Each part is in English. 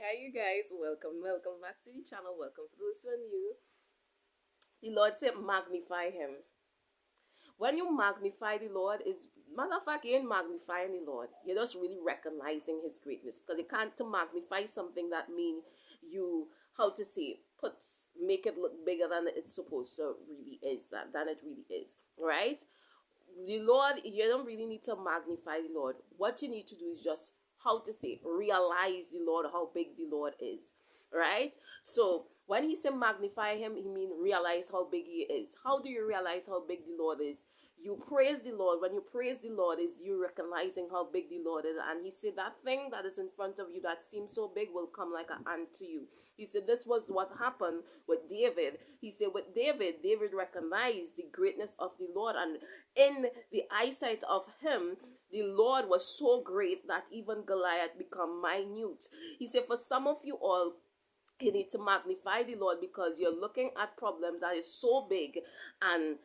Hi you guys, welcome back to the channel. Welcome for those who are new. The Lord said magnify him. When you magnify the Lord, is matter of fact, you ain't magnifying the Lord. You're just really recognizing his greatness. Because you can't to magnify something that mean you, how to say, make it look bigger than it's supposed to really is, than it really is. Right? The Lord, you don't really need to magnify the Lord. What you need to do is just, how to say, realize the Lord, how big the Lord is. Right? So when he said magnify him, he mean realize how big he is. How do you realize how big the Lord is? You praise the Lord. When you praise the Lord, is you recognizing how big the Lord is. And he said that thing that is in front of you that seems so big will come like an ant to you. He said this was what happened with David. He said with David recognized the greatness of the Lord, and in the eyesight of him, the Lord was so great that even Goliath become minute. He said for some of you all, you need to magnify the Lord because you're looking at problems that is so big, and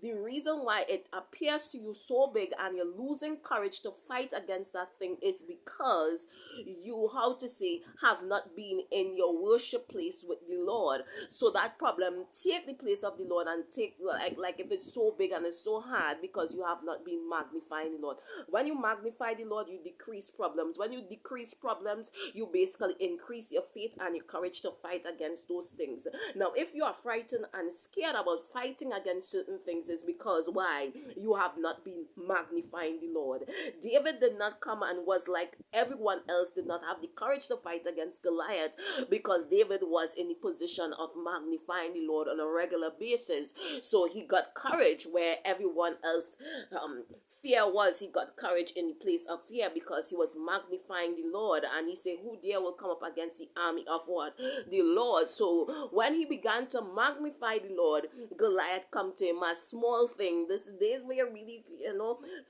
the reason why it appears to you so big and you're losing courage to fight against that thing is because you, how to say, have not been in your worship place with the Lord. So that problem take the place of the Lord and take, like if it's so big and it's so hard because you have not been magnifying the Lord. When you magnify the Lord, you decrease problems. When you decrease problems, you basically increase your faith and your courage to fight against those things. Now if you are frightened and scared about fighting against certain things, is because why? You have not been magnifying the Lord. David did not come and was like everyone else, did not have the courage to fight against Goliath because David was in the position of magnifying the Lord on a regular basis. So he got courage where everyone else fear was. He got courage in the place of fear because he was magnifying the Lord. And he said, who dare will come up against the army of what? The Lord. So when he began to magnify the Lord, Goliath come to him as small thing. This is days where you're really,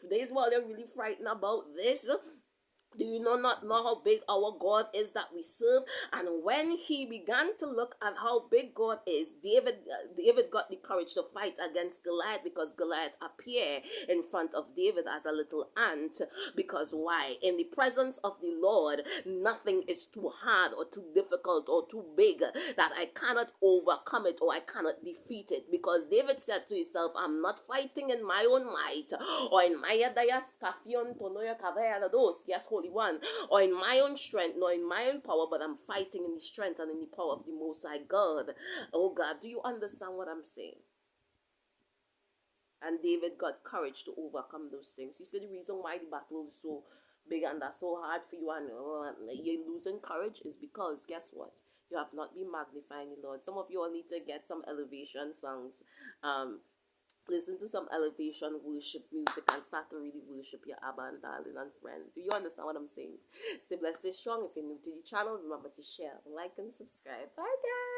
days while you're really frightened about this. Do you not know how big our God is that we serve? And when he began to look at how big God is, David got the courage to fight against Goliath because Goliath appeared in front of David as a little ant. Because why? In the presence of the Lord, nothing is too hard or too difficult or too big that I cannot overcome it or I cannot defeat it. Because David said to himself, I'm not fighting in my own might or in my yes, Holy One, or in my own strength, nor in my own power, but I'm fighting in the strength and in the power of the Most High God. Oh God, do you understand what I'm saying? And David got courage to overcome those things. You see the reason why the battle is so big and that's so hard for you and you're losing courage is because guess what? You have not been magnifying the Lord. Some of you all need to get some elevation songs. Listen to some elevation worship music and start to really worship your Abba and darling and friend. Do you understand what I'm saying? Stay blessed, stay strong. If you're new to the channel, remember to share, like, and subscribe. Bye, guys.